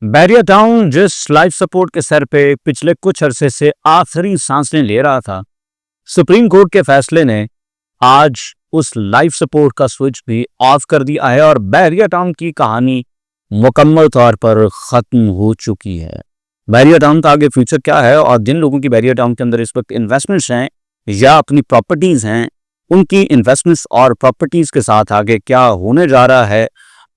Bairiya town जिस life support के sir पे पिछले कुछ अरसे से आखिरी सांसें ले रहा था, सुप्रीम कोर्ट के फैसले ने आज उस लाइफ सपोर्ट का स्विच भी ऑफ कर दिया है और बैरिया टाउन की कहानी मुकम्मल तौर पर खत्म हो चुकी है। बैरिया टाउन का आगे फ्यूचर क्या है और जिन लोगों की बैरिया टाउन के अंदर इस वक्त इन्वेस्टमेंट्स हैं या अपनी प्रॉपर्टीज हैं, उनकी इन्वेस्टमेंट्स और प्रॉपर्टीज के साथ आगे क्या होने जा रहा है,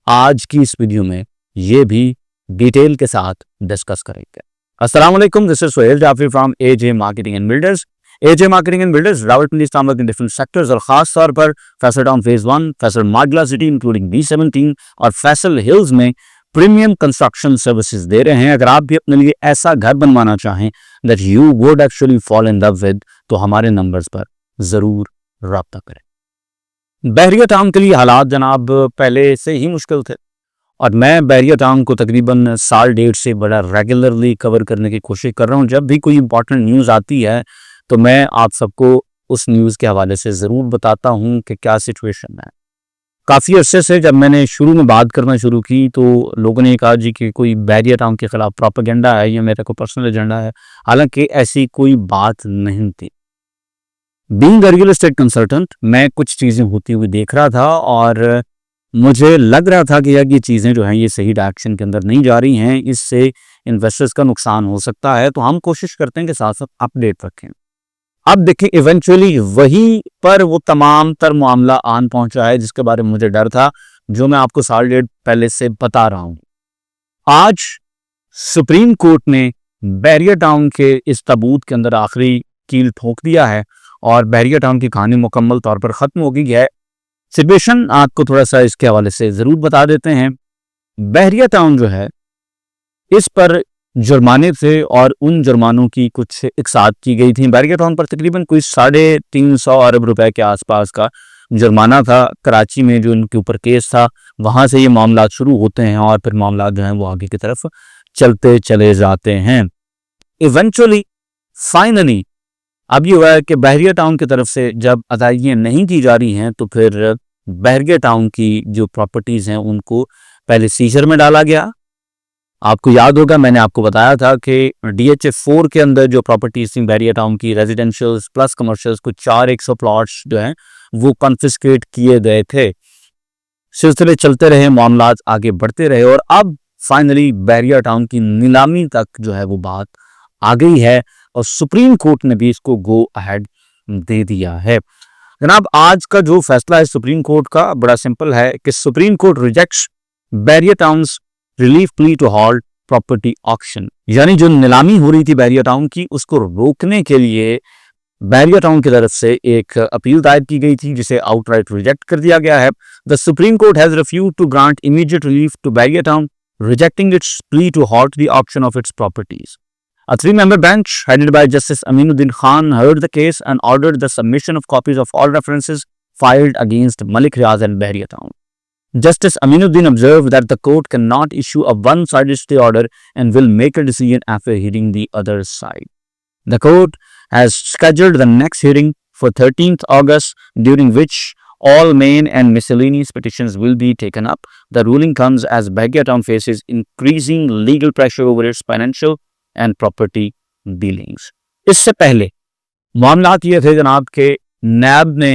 आज की इस वीडियो में ये भी डिटेल के साथ डिस्कस करेंगे। अस्सलाम वालेकुम, this is Suhail Jafri from AJ marketing and builders. AJ marketing and builders Rawalpindi Islamabad in different sectors और खास तौर पर फैसल टाउन फेज 1, फैसल माडला सिटी इंक्लूडिंग B17 और फैसल हिल्स में प्रीमियम कंस्ट्रक्शन सर्विसेज दे रहे हैं। अगर आप भी अपने लिए ऐसा घर बनवाना चाहें that you would actually fall in love with, तो हमारे नंबर्स पर जरूर राब्ता करें। बैरिया टाउन के लिए हालात जनाब पहले से ही मुश्किल थे और मैं बैरिया टाउन को तकरीबन साल डेढ़ से बड़ा रेगुलरली कवर करने की कोशिश कर रहा हूँ। जब भी कोई इंपॉर्टेंट न्यूज़ आती है तो मैं आप सबको उस न्यूज़ के हवाले से ज़रूर बताता हूँ कि क्या सिचुएशन है। काफ़ी अरसे से जब मैंने शुरू में बात करना शुरू की तो लोगों ने कहा जी कि कोई बैरिया टाउन के ख़िलाफ़ प्रोपेगेंडा है या मेरा कोई पर्सनल एजेंडा है, हालांकि ऐसी कोई बात नहीं थी। Being a real estate consultant मैं कुछ चीज़ें होती हुई देख रहा था और मुझे लग रहा था कि यार ये चीज़ें जो हैं ये सही डायरेक्शन के अंदर नहीं जा रही हैं, इससे इन्वेस्टर्स का नुकसान हो सकता है। तो हम कोशिश करते हैं कि साथ साथ अपडेट रखें। अब देखें, इवेंचुअली वही पर वो तमाम तर मामला आन पहुंचा है जिसके बारे में मुझे डर था, जो मैं आपको साल डेढ़ पहले से बता रहा हूं। आज सुप्रीम कोर्ट ने बैरिया टाउन के इस ताबूत के अंदर आखिरी कील ठोक दिया है और बैरिया टाउन की कहानी मुकम्मल तौर पर खत्म हो गई है। सिचुएशन आपको थोड़ा सा इसके हवाले से जरूर बता देते हैं। बैरिया टाउन जो है, इस पर जुर्माने थे और उन जुर्मानों की कुछ इकसात की गई थी। बैरिया टाउन पर तकरीबन कोई 350 अरब रुपए के आसपास का जुर्माना था। कराची में जो इनके ऊपर केस था, वहां से ये मामला शुरू होते हैं और फिर मामला जो है वो आगे की तरफ चलते चले जाते हैं। इवेंचुअली फाइनली अब ये हुआ है कि बैरिया टाउन की तरफ से जब अदायगियाँ नहीं की जा रही हैं तो फिर बैरिया टाउन की जो प्रॉपर्टीज़ हैं उनको पहले सीजर में डाला गया। आपको याद होगा मैंने आपको बताया था कि DHA 4 के अंदर जो प्रॉपर्टीज थी बैरिया टाउन की, रेजिडेंशियल्स प्लस कमर्शियल्स, कुछ 400 प्लॉट्स जो हैं वो कॉन्फिस्केट किए गए थे। सिलसिले चलते रहे, मामला आगे बढ़ते रहे और अब फाइनली बैरिया टाउन की नीलामी तक जो है वो बात आ गई है और सुप्रीम कोर्ट ने भी इसको गो अहेड दे दिया है। जनाब आज का जो फैसला है सुप्रीम कोर्ट का बड़ा सिंपल है कि supreme court rejects Bahria Town's relief plea to halt property auction, यानी जो नीलामी हो रही थी बैरिया टाउन की उसको रोकने के लिए बैरिया टाउन की तरफ से एक अपील दायर की गई थी जिसे आउटराइट रिजेक्ट कर दिया गया है। The supreme court has refused to grant immediate relief to Bahria Town, rejecting its plea to halt the auction of its properties. A three-member bench headed by Justice Aminuddin Khan heard the case and ordered the submission of copies of all references filed against Malik Riaz and Bahria Town. Justice Aminuddin observed that the court cannot issue a one-sided stay order and will make a decision after hearing the other side. The court has scheduled the next hearing for 13th August, during which all main and miscellaneous petitions will be taken up. The ruling comes as Bahria Town faces increasing legal pressure over its financial and property dealings. इससे पहले मामलात ये थे जनाब के नैब ने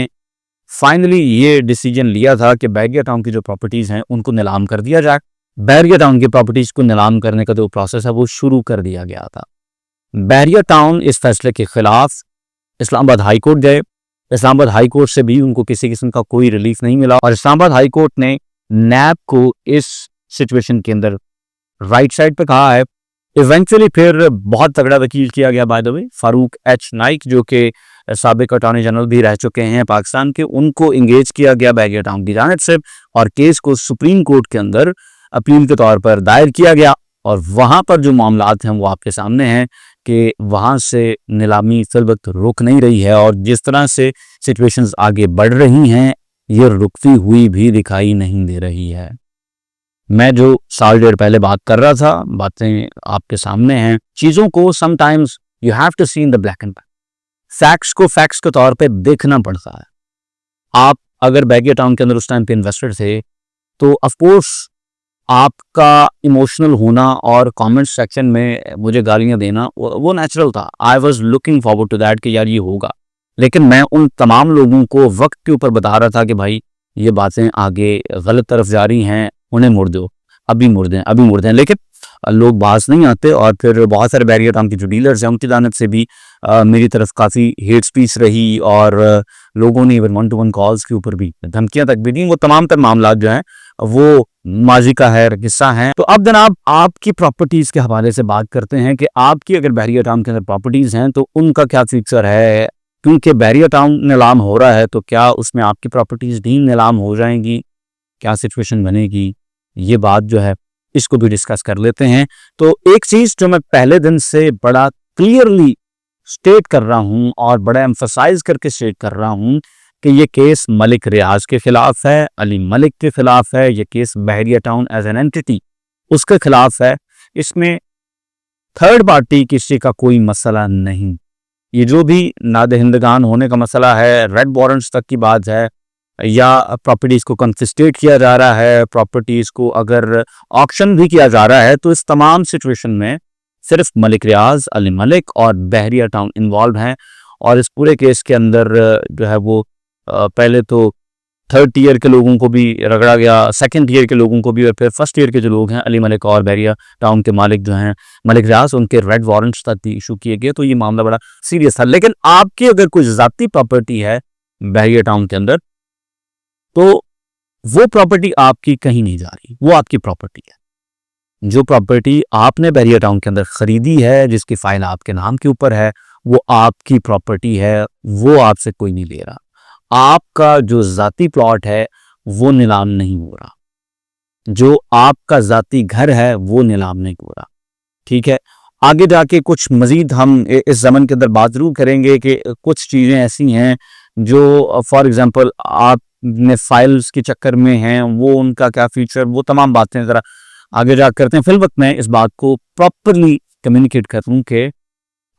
finally ये decision लिया था कि बैरिया टाउन की जो प्रॉपर्टीज हैं उनको नीलाम कर दिया जाए। बैरिया टाउन की प्रॉपर्टीज को नीलाम करने का जो प्रोसेस है वो शुरू कर दिया गया था। बैरिया टाउन इस फैसले के खिलाफ इस्लामाबाद हाई कोर्ट गए। इस्लामाबाद हाई कोर्ट से भी उनको किसी किस्म का कोई रिलीफ नहीं मिला और इस्लामाबाद हाई कोर्ट ने नैब को इस सिचुएशन के अंदर राइट साइड पे कहा है। इवेंचुअली फिर बहुत तगड़ा वकील किया गया by the way, Farooq H Naik जो कि साबिक अटॉर्नी जनरल भी रह चुके हैं पाकिस्तान के, उनको इंगेज किया गया बैरिया टाउन की जानिब से और केस को सुप्रीम कोर्ट के अंदर अपील के तौर पर दायर किया गया। और वहाँ पर जो मामलात हैं वो आपके सामने हैं कि वहाँ से नीलामी फिल वक्त रुक नहीं रही है और जिस तरह से सिचुएशंस आगे बढ़ रही हैं ये रुकती हुई भी दिखाई नहीं दे रही है। मैं जो साल डेढ़ पहले बात कर रहा था, बातें आपके सामने हैं। चीज़ों को sometimes you have to see in the black and white, facts को फैक्ट्स के तौर पे देखना पड़ता है। आप अगर बैरिया टाउन के अंदर उस टाइम पे इन्वेस्टर थे तो ऑफ कोर्स आपका इमोशनल होना और कमेंट सेक्शन में मुझे गालियां देना वो नेचुरल था। I was looking forward to that कि यार ये होगा, लेकिन मैं उन तमाम लोगों को वक्त के ऊपर बता रहा था कि भाई ये बातें आगे गलत तरफ जा रही हैं, उन्हें मुड़ दो, अभी मुड़ दें, अभी मुड़ दें। लेकिन लोग बाज नहीं आते, और फिर बहुत सारे बैरियर टाउन के जो डीलर्स हैं उनकी जानिब से भी मेरी तरफ काफ़ी हेट स्पीच रही, और लोगों ने इवन 1-to-1 कॉल्स के ऊपर भी धमकियां तक भी दी। वो तमाम तर मामला जो हैं वो माजी का है, किस्सा है। तो अब जनाब आपकी प्रॉपर्टीज के हवाले से बात करते हैं कि आपकी अगर बैरियर टाउन के अंदर प्रॉपर्टीज हैं तो उनका क्या फीचर है, क्योंकि बैरियर टाउन नीलाम हो रहा है तो क्या उसमें आपकी प्रॉपर्टीज भी नीलाम हो जाएंगी, क्या सिचुएशन बनेगी, ये बात जो है इसको भी डिस्कस कर लेते हैं। तो एक चीज जो मैं पहले दिन से बड़ा क्लियरली स्टेट कर रहा हूं और बड़ा एम्फसाइज करके स्टेट कर रहा हूं कि ये केस मलिक रियाज के खिलाफ है, अली मलिक के खिलाफ है, ये case Bahria Town as an entity उसके खिलाफ है। इसमें थर्ड पार्टी किसी का कोई मसला नहीं। ये जो भी नादहिंदगान होने का मसला है, रेड वारंट्स तक की बात है, या प्रॉपर्टीज को कन्फिस्केट किया जा रहा है, प्रॉपर्टीज को अगर ऑक्शन भी किया जा रहा है, तो इस तमाम सिचुएशन में सिर्फ मलिक रियाज, अली मलिक और बहरिया टाउन इन्वॉल्व हैं। और इस पूरे केस के अंदर जो है वो पहले तो थर्ड टीयर के लोगों को भी रगड़ा गया, सेकंड टीयर के लोगों को भी, और फिर फर्स्ट टीयर के जो लोग हैं अली मलिक और बहरिया टाउन के मालिक जो हैं मलिक रियाज, उनके रेड वारंट्स तक भी इशू किए गए। तो ये मामला बड़ा सीरियस था। लेकिन आपकी अगर कोई जाती प्रॉपर्टी है बहरिया टाउन के अंदर, तो वो प्रॉपर्टी आपकी कहीं नहीं जा रही, वो आपकी प्रॉपर्टी है। जो प्रॉपर्टी आपने बहरिया टाउन के अंदर खरीदी है, जिसकी फाइल आपके नाम के ऊपर है, वो आपकी प्रॉपर्टी है, वो आपसे कोई नहीं ले रहा। आपका जो जाती प्लॉट है वो नीलाम नहीं हो रहा, जो आपका जाती घर है वो नीलाम नहीं हो रहा। ठीक है, आगे जाके कुछ मजीद हम इस जमन के अंदर बात जरूर करेंगे कि कुछ चीजें ऐसी हैं जो फॉर एग्जांपल आपने फाइल्स के चक्कर में हैं, वो उनका क्या फीचर, वो तमाम बातें जरा आगे जा करते हैं। फिल वक्त मैं इस बात को प्रॉपरली कम्युनिकेट करूं कि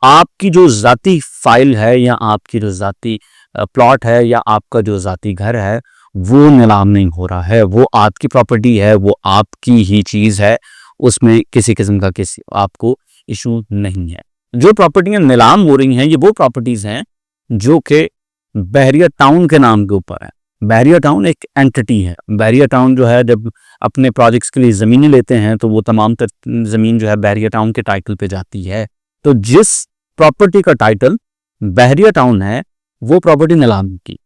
आपकी जो जाती फाइल है या आपकी जो जाती प्लॉट है या आपका जो जाती घर है वो नीलाम नहीं हो रहा है, वो आपकी प्रॉपर्टी है, वो आपकी ही चीज है, उसमें किसी किस्म का किसी आपको इशू नहीं है। जो प्रॉपर्टियां नीलाम हो रही हैं ये वो प्रॉपर्टीज हैं जो कि बहरिया टाउन के नाम के ऊपर है। बहरिया टाउन एक एंटिटी है। बहरिया टाउन जो है जब अपने प्रोजेक्ट्स के लिए ज़मीनें लेते हैं तो वो तमाम ज़मीन जो है बहरिया टाउन के टाइटल पे जाती है। तो जिस प्रॉपर्टी का टाइटल बहरिया टाउन है वो प्रॉपर्टी नीलाम की।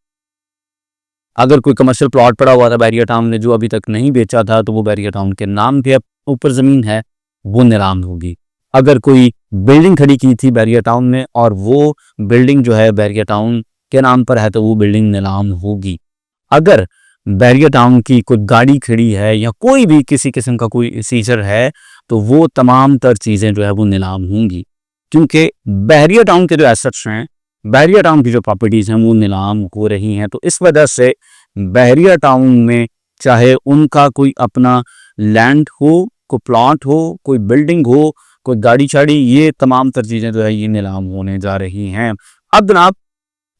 अगर कोई कमर्शियल प्लॉट पड़ा हुआ था बहरिया टाउन ने जो अभी तक नहीं बेचा था, तो वो बहरिया टाउन के नाम के ऊपर ज़मीन है, वो नीलाम होगी। अगर कोई बिल्डिंग खड़ी की थी बहरिया टाउन में और वो बिल्डिंग जो है बहरिया टाउन के नाम पर है, तो वो बिल्डिंग नीलाम होगी। अगर बहरिया टाउन की कोई गाड़ी खड़ी है या कोई भी किसी किस्म का कोई फीचर है, तो वो तमाम तर चीज़ें जो है वो नीलाम होंगी, क्योंकि बहरिया टाउन के जो एसेट्स हैं, बहरिया टाउन की जो प्रॉपर्टीज़ हैं वो नीलाम हो रही हैं। तो इस वजह से बहरिया टाउन में चाहे उनका कोई अपना लैंड हो, कोई प्लॉट हो, कोई बिल्डिंग हो, कोई गाड़ी चाड़ी, ये तमाम तर चीज़ें जो है ये नीलाम होने जा रही हैं। अब जनाब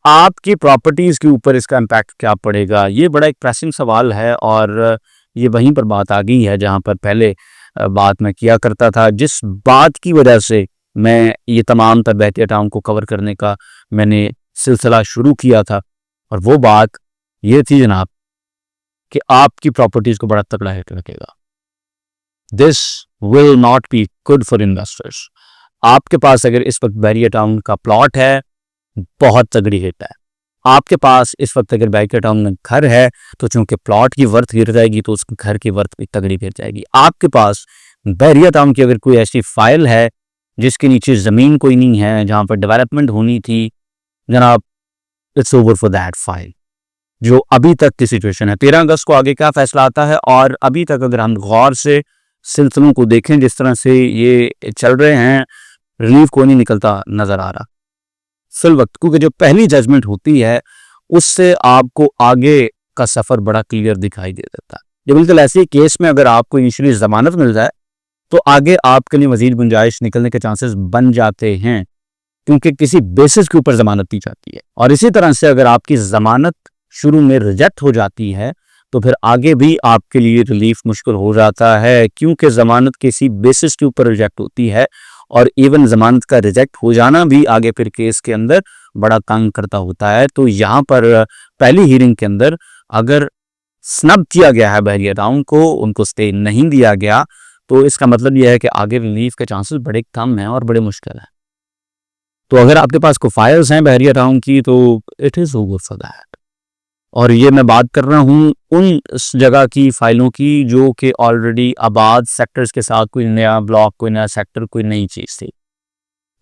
आपकी प्रॉपर्टीज के ऊपर इसका इम्पैक्ट क्या पड़ेगा, ये बड़ा एक प्रेसिंग सवाल है, और ये वहीं पर बात आ गई है जहां पर पहले बात मैं किया करता था, जिस बात की वजह से मैं ये तमाम तर बहरिया टाउन को कवर करने का मैंने सिलसिला शुरू किया था। और वो बात ये थी जनाब कि आपकी प्रॉपर्टीज को बड़ा तगड़ा हिट रखेगा। This will not be good for investors. आपके पास अगर इस वक्त बहरिया टाउन का प्लॉट है, बहुत तगड़ी हिट है। आपके पास इस वक्त अगर बहरिया टाउन में घर है, तो चूंकि प्लॉट की वर्थ गिर जाएगी तो उस घर की वर्थ भी तगड़ी गिर जाएगी। आपके पास बहरिया टाउन की अगर कोई ऐसी फाइल है जिसके नीचे जमीन कोई नहीं है, जहां पर डेवलपमेंट होनी थी, जनाब it's over for that file. जो अभी तक की सिचुएशन है, 13 अगस्त को आगे क्या फैसला आता है, और अभी तक अगर हम गौर से सिलसिलों को देखें जिस तरह से ये चल रहे हैं, रिलीफ को नहीं निकलता नजर आ रहा फिल वक्त, क्योंकि जो पहली जजमेंट होती है उससे आपको आगे का सफर बड़ा क्लियर दिखाई दे देता है। ये बिल्कुल ऐसे केस में अगर आपको इनिशियली जमानत मिल जाए तो आगे आपके लिए मजीद गुंजाइश निकलने के चांसेस बन जाते हैं, क्योंकि किसी बेसिस के ऊपर जमानत दी जाती है। और इसी तरह से अगर आपकी जमानत शुरू में रिजेक्ट हो जाती है तो फिर आगे भी आपके लिए रिलीफ मुश्किल हो जाता है, क्योंकि ज़मानत किसी बेसिस के ऊपर रिजेक्ट होती है और इवन ज़मानत का रिजेक्ट हो जाना भी आगे फिर केस के अंदर बड़ा तंग करता होता है। तो यहाँ पर पहली हियरिंग के अंदर अगर स्नब किया गया है बहरिया टाउन को, उनको स्टे नहीं दिया गया, तो इसका मतलब यह है कि आगे रिलीफ के चांसेस बड़े कम हैं और बड़े मुश्किल हैं। तो अगर आपके पास कोई फाइल्स हैं बहरिया टाउन की, तो it is over for that. और ये मैं बात कर रहा हूँ उन जगह की फाइलों की जो कि ऑलरेडी आबाद सेक्टर्स के साथ कोई नया ब्लॉक, कोई नया सेक्टर, कोई नई चीज़ थी।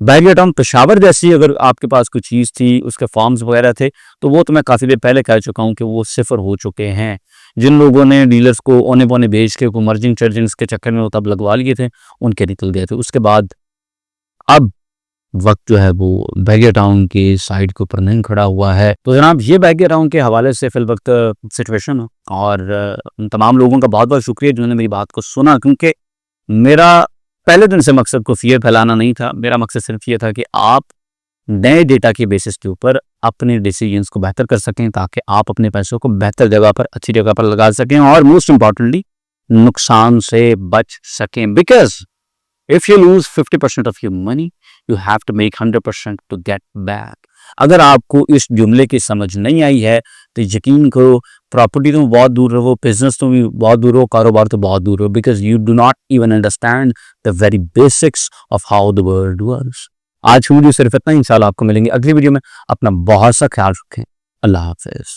बहरिया टाउन पेशावर जैसी अगर आपके पास कोई चीज़ थी, उसके फॉर्म्स वगैरह थे, तो वो तो मैं काफ़ी देर पहले कह चुका हूँ कि वो सिफर हो चुके हैं। जिन लोगों ने डीलर्स को औने पौने बेच के को मर्जिंग चार्जिंग्स के चक्कर में वो तब लगवा लिए थे, उनके निकल गए थे। उसके बाद अब वक्त जो है वो बहरिया टाउन की साइड के ऊपर नहीं खड़ा हुआ है। तो जनाब ये बहरिया टाउन के हवाले से फिल वक्त सिचुएशन है। और उन तमाम लोगों का बहुत बहुत शुक्रिया जिन्होंने मेरी बात को सुना, क्योंकि मेरा पहले दिन से मकसद को फियर फैलाना नहीं था। मेरा मकसद सिर्फ ये था कि आप नए डेटा के बेसिस के ऊपर अपने डिसीजंस को बेहतर कर सकें, ताकि आप अपने पैसों को बेहतर जगह पर, अच्छी जगह पर लगा सकें और मोस्ट इंपॉर्टेंटली नुकसान से बच सकें। Because if you lose 50% of your money, you have to make 100% to get back. अगर आपको इस जुमले की समझ नहीं आई है तो यकीन करो, प्रॉपर्टी तो बहुत दूर रहो, बिजनेस तो भी बहुत दूर हो, कारोबार तो बहुत दूर हो, because you do not even understand the very basics of how the world works. आज की वीडियो सिर्फ इतना ही, इंशाल्लाह आपको मिलेंगे अगली वीडियो में। अपना बहुत सा ख्याल रखें। अल्लाह हाफिज।